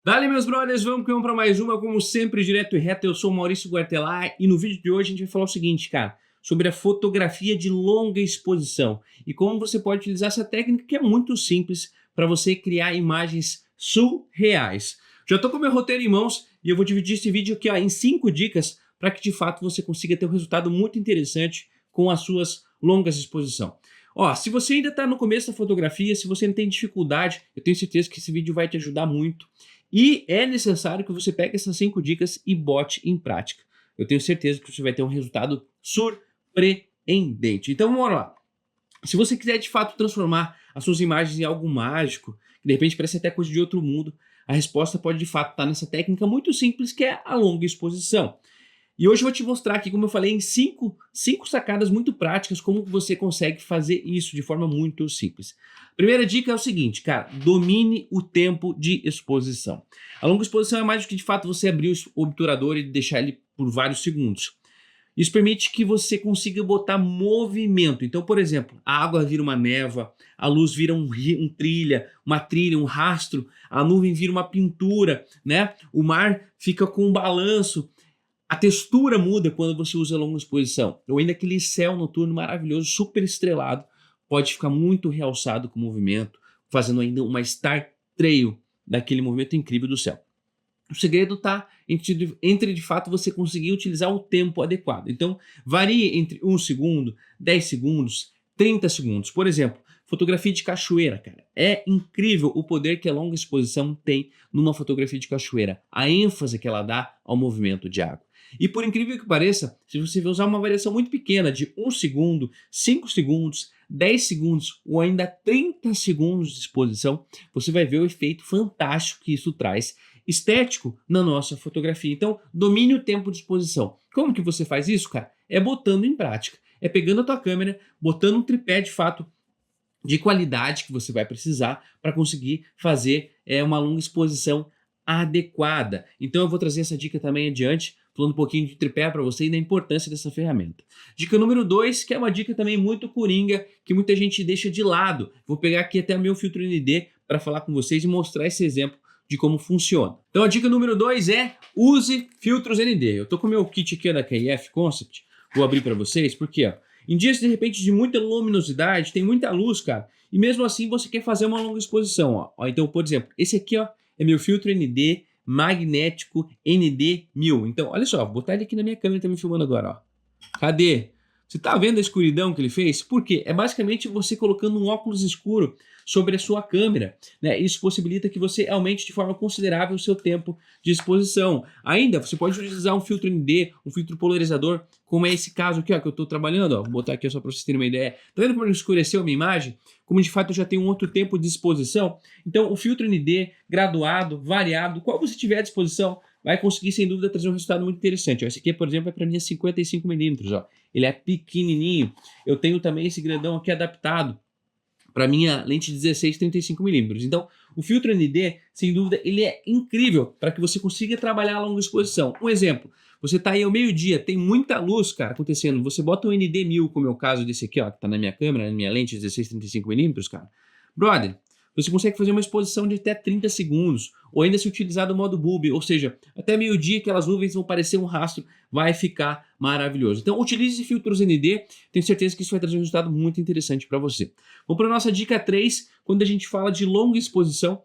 Dale, meus brothers, vamos que vamos para mais uma, como sempre, direto e reto. Eu sou o Maurício Guartelar e no vídeo de hoje a gente vai falar o seguinte, cara, sobre a fotografia de longa exposição e como você pode utilizar essa técnica que é muito simples para você criar imagens surreais. Já estou com meu roteiro em mãos e eu vou dividir esse vídeo aqui ó, em 5 dicas para que de fato você consiga ter um resultado muito interessante com as suas longas exposições. Ó, se você ainda está no começo da fotografia, se você não tem dificuldade, eu tenho certeza que esse vídeo vai te ajudar muito. E é necessário que você pegue essas 5 dicas e bote em prática. Eu tenho certeza que você vai ter um resultado surpreendente. Então, vamos lá. Se você quiser de fato transformar as suas imagens em algo mágico, que de repente parece até coisa de outro mundo, a resposta pode de fato estar nessa técnica muito simples que é a longa exposição. E hoje eu vou te mostrar aqui, como eu falei, em cinco sacadas muito práticas, como você consegue fazer isso de forma muito simples. Primeira dica é o seguinte, cara, domine o tempo de exposição. A longa exposição é mais do que de fato você abrir o obturador e deixar ele por vários segundos. Isso permite que você consiga botar movimento. Então, por exemplo, a água vira uma névoa, a luz vira uma trilha, um rastro, a nuvem vira uma pintura, né? O mar fica com um balanço. A textura muda quando você usa longa exposição. Ou ainda aquele céu noturno maravilhoso, super estrelado, pode ficar muito realçado com o movimento, fazendo ainda uma star trail daquele movimento incrível do céu. O segredo está entre de fato você conseguir utilizar o tempo adequado. Então, varie entre 1 segundo, 10 segundos, 30 segundos. Por exemplo, fotografia de cachoeira, cara. É incrível o poder que a longa exposição tem numa fotografia de cachoeira. A ênfase que ela dá ao movimento de água. E por incrível que pareça, se você usar uma variação muito pequena de 1 segundo, 5 segundos, 10 segundos ou ainda 30 segundos de exposição, você vai ver o efeito fantástico que isso traz estético na nossa fotografia. Então, domine o tempo de exposição. Como que você faz isso, cara? É botando em prática. É pegando a tua câmera, botando um tripé de fato de qualidade que você vai precisar para conseguir fazer uma longa exposição adequada. Então eu vou trazer essa dica também adiante, falando um pouquinho de tripé para você e da importância dessa ferramenta. Dica número 2, que é uma dica também muito coringa, que muita gente deixa de lado. Vou pegar aqui até o meu filtro ND para falar com vocês e mostrar esse exemplo de como funciona. Então a dica número 2 é use filtros ND. Eu estou com o meu kit aqui da KF Concept, vou abrir para vocês, porque ó, em dias de repente de muita luminosidade, tem muita luz, cara, e mesmo assim você quer fazer uma longa exposição, ó. Então, por exemplo, esse aqui ó, é meu filtro ND magnético ND1000. Então, olha só, vou botar ele aqui na minha câmera, tá me filmando agora, ó. Cadê? Você tá vendo a escuridão que ele fez? Por quê? É basicamente você colocando um óculos escuro sobre a sua câmera, né? Isso possibilita que você aumente de forma considerável o seu tempo de exposição. Ainda, você pode utilizar um filtro ND, um filtro polarizador, como é esse caso aqui, ó, que eu estou trabalhando, ó. Vou botar aqui só para vocês terem uma ideia. Tá vendo como escureceu a minha imagem? Como de fato eu já tenho um outro tempo de exposição. Então, o filtro ND graduado, variado, qual você tiver à disposição, vai conseguir sem dúvida trazer um resultado muito interessante. Ó, esse aqui, por exemplo, é para mim 55mm, ó. Ele é pequenininho. Eu tenho também esse grandão aqui adaptado para minha lente 16-35mm. Então, o filtro ND, sem dúvida, ele é incrível para que você consiga trabalhar a longa exposição. Um exemplo, você está aí ao meio-dia, tem muita luz, cara, acontecendo. Você bota um ND1000, como é o caso desse aqui, ó, que está na minha câmera, na minha lente 16-35mm, cara. Brother, você consegue fazer uma exposição de até 30 segundos, ou ainda se utilizar do modo bulb, ou seja, até meio-dia aquelas nuvens vão parecer um rastro, vai ficar maravilhoso. Então utilize filtros ND, tenho certeza que isso vai trazer um resultado muito interessante para você. Vamos para a nossa dica 3, quando a gente fala de longa exposição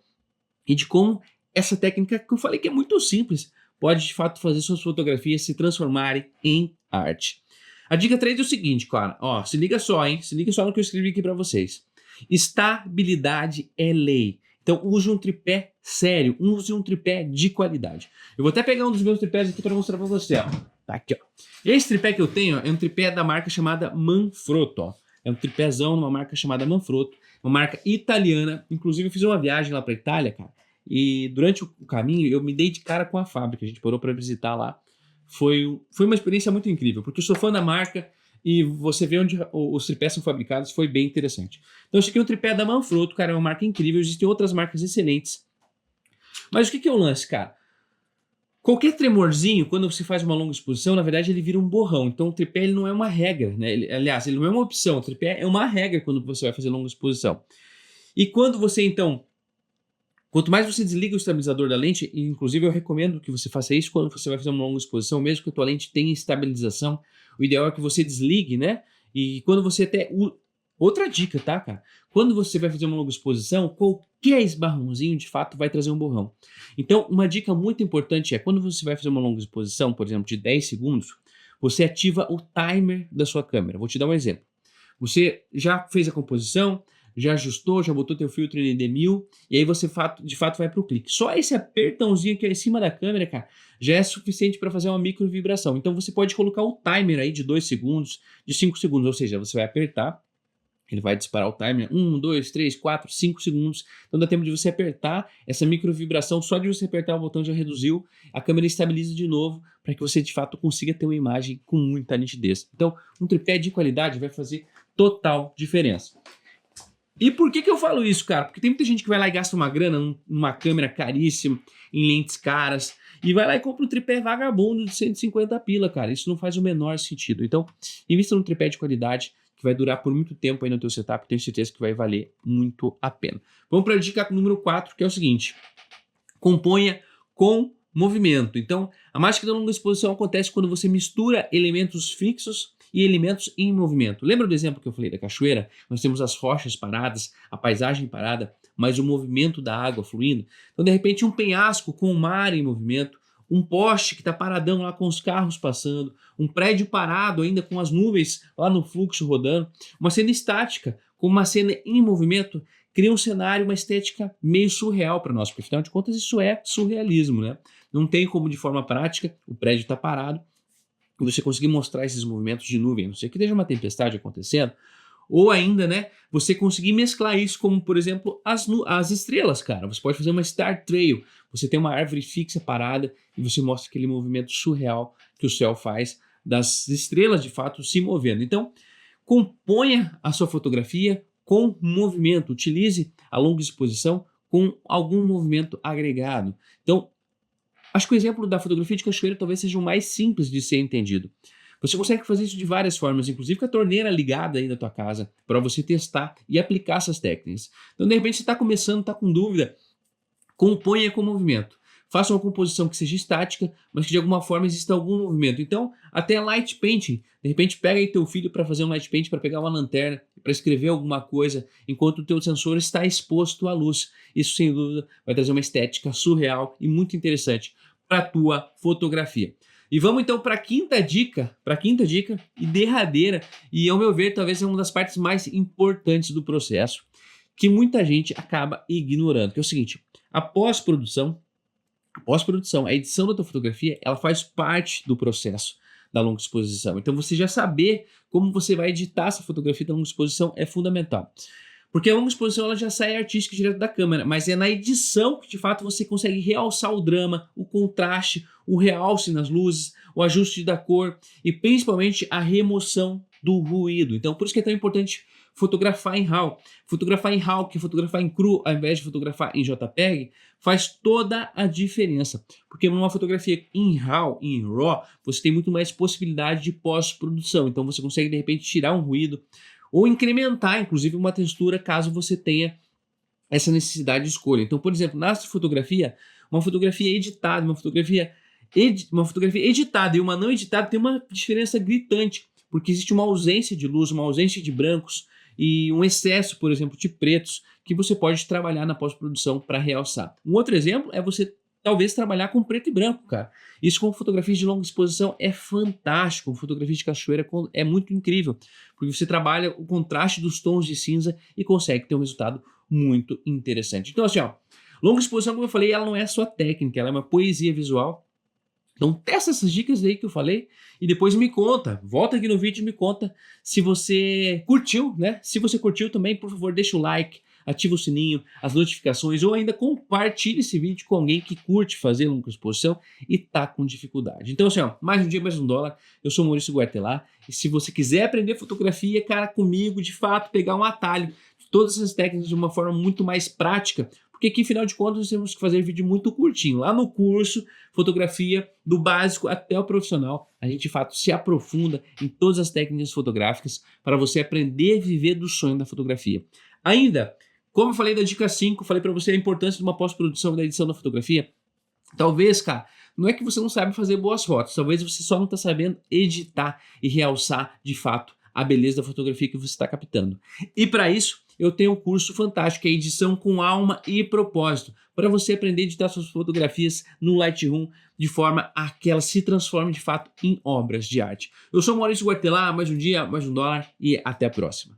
e de como essa técnica que eu falei que é muito simples, pode de fato fazer suas fotografias se transformarem em arte. A dica 3 é o seguinte, cara, ó, se liga só, hein? Se liga só no que eu escrevi aqui para vocês. Estabilidade é lei. Então use um tripé sério, use um tripé de qualidade. Eu vou até pegar um dos meus tripés aqui para mostrar para você, ó. Tá aqui, ó. Esse tripé que eu tenho ó, é um tripé da marca chamada Manfrotto, ó. É um tripézão numa marca chamada Manfrotto, uma marca italiana. Inclusive eu fiz uma viagem lá para Itália, cara, e durante o caminho eu me dei de cara com a fábrica. A gente parou para visitar lá. Foi uma experiência muito incrível, porque eu sou fã da marca e você vê onde os tripés são fabricados, foi bem interessante. Então esse aqui é um tripé da Manfrotto, cara, é uma marca incrível, existem outras marcas excelentes. Mas o que é o lance, cara? Qualquer tremorzinho, quando você faz uma longa exposição, na verdade ele vira um borrão. Então o tripé ele não é uma regra, né? Aliás, ele não é uma opção, o tripé é uma regra quando você vai fazer longa exposição. E quando você então Quanto mais você desliga o estabilizador da lente, e inclusive eu recomendo que você faça isso quando você vai fazer uma longa exposição, mesmo que a tua lente tenha estabilização, o ideal é que você desligue, né? E quando você até... Outra dica, tá, cara? Quando você vai fazer uma longa exposição, qualquer esbarrãozinho, de fato, vai trazer um borrão. Então, uma dica muito importante é, quando você vai fazer uma longa exposição, por exemplo, de 10 segundos, você ativa o timer da sua câmera. Vou te dar um exemplo. Você já fez a composição, já ajustou, já botou teu filtro ND1000, e aí você de fato vai para o clique. Só esse apertãozinho aqui em cima da câmera, cara, já é suficiente para fazer uma micro vibração. Então você pode colocar o timer aí de 2 segundos, de 5 segundos, ou seja, você vai apertar, ele vai disparar o timer, 1, 2, 3, 4, 5 segundos. Então dá tempo de você apertar essa micro vibração, só de você apertar o botão já reduziu, a câmera estabiliza de novo, para que você de fato consiga ter uma imagem com muita nitidez. Então um tripé de qualidade vai fazer total diferença. E por que eu falo isso, cara? Porque tem muita gente que vai lá e gasta uma grana numa câmera caríssima, em lentes caras, e vai lá e compra um tripé vagabundo de 150 pila, cara. Isso não faz o menor sentido. Então, invista num tripé de qualidade que vai durar por muito tempo aí no teu setup, tenho certeza que vai valer muito a pena. Vamos para a dica número 4, que é o seguinte: componha com movimento. Então, a mágica da longa exposição acontece quando você mistura elementos fixos e elementos em movimento. Lembra do exemplo que eu falei da cachoeira? Nós temos as rochas paradas, a paisagem parada, mas o movimento da água fluindo. Então, de repente, um penhasco com o mar em movimento, um poste que está paradão lá com os carros passando, um prédio parado ainda com as nuvens lá no fluxo rodando, uma cena estática com uma cena em movimento, cria um cenário, uma estética meio surreal para nós, porque afinal de contas isso é surrealismo, né? Não tem como de forma prática, o prédio está parado, e você conseguir mostrar esses movimentos de nuvem, não sei que esteja uma tempestade acontecendo, ou ainda, né, você conseguir mesclar isso como, por exemplo, as estrelas, cara. Você pode fazer uma Star Trail, você tem uma árvore fixa parada e você mostra aquele movimento surreal que o céu faz das estrelas, de fato, se movendo. Então, componha a sua fotografia com movimento, utilize a longa exposição com algum movimento agregado. Então, acho que o exemplo da fotografia de cachoeira talvez seja o mais simples de ser entendido. Você consegue fazer isso de várias formas, inclusive com a torneira ligada aí na tua casa, para você testar e aplicar essas técnicas. Então, de repente, você está começando, está com dúvida, componha com movimento. Faça uma composição que seja estática, mas que de alguma forma exista algum movimento. Então, até light painting. De repente, pega aí teu filho para fazer um light painting, para pegar uma lanterna, para escrever alguma coisa, enquanto o teu sensor está exposto à luz. Isso, sem dúvida, vai trazer uma estética surreal e muito interessante para a tua fotografia. E vamos então para a quinta dica e derradeira, e ao meu ver talvez é uma das partes mais importantes do processo, que muita gente acaba ignorando, que é o seguinte: a pós-produção, a edição da tua fotografia, ela faz parte do processo da longa exposição. Então você já saber como você vai editar essa fotografia da longa exposição é fundamental. Porque a longa exposição ela já sai artística direto da câmera, mas é na edição que de fato você consegue realçar o drama, o contraste, o realce nas luzes, o ajuste da cor e principalmente a remoção do ruído. Então por isso que é tão importante fotografar em RAW. Fotografar em RAW, que fotografar em cru ao invés de fotografar em JPEG, faz toda a diferença. Porque numa fotografia em RAW, em RAW, você tem muito mais possibilidade de pós-produção. Então você consegue de repente tirar um ruído, ou incrementar, inclusive, uma textura caso você tenha essa necessidade de escolha. Então, por exemplo, na fotografia, uma fotografia editada, uma fotografia editada e uma não editada tem uma diferença gritante, porque existe uma ausência de luz, uma ausência de brancos e um excesso, por exemplo, de pretos, que você pode trabalhar na pós-produção para realçar. Um outro exemplo é você talvez trabalhar com preto e branco, cara. Isso com fotografias de longa exposição é fantástico. Com fotografia de cachoeira é muito incrível, porque você trabalha o contraste dos tons de cinza e consegue ter um resultado muito interessante. Então assim, ó, longa exposição, como eu falei, ela não é só técnica, ela é uma poesia visual. Então testa essas dicas aí que eu falei e depois me conta, volta aqui no vídeo e me conta se você curtiu, né? Se você curtiu também, por favor, deixa o like, ativa o sininho, as notificações ou ainda compartilhe esse vídeo com alguém que curte fazer longa exposição e tá com dificuldade. Então assim, ó, mais um dia, mais um dólar. Eu sou Maurício Guartelar e se você quiser aprender fotografia, cara, comigo, de fato, pegar um atalho de todas essas técnicas de uma forma muito mais prática, porque aqui, afinal de contas, nós temos que fazer vídeo muito curtinho. Lá no curso, fotografia do básico até o profissional, a gente de fato se aprofunda em todas as técnicas fotográficas para você aprender a viver do sonho da fotografia. Ainda, Como eu falei da dica 5, falei para você a importância de uma pós-produção e da edição da fotografia. Talvez, cara, não é que você não sabe fazer boas fotos, talvez você só não está sabendo editar e realçar de fato a beleza da fotografia que você está captando. E para isso, eu tenho um curso fantástico, que é Edição com Alma e Propósito, para você aprender a editar suas fotografias no Lightroom de forma a que elas se transformem de fato em obras de arte. Eu sou Maurício Guartelar, mais um dia, mais um dólar e até a próxima.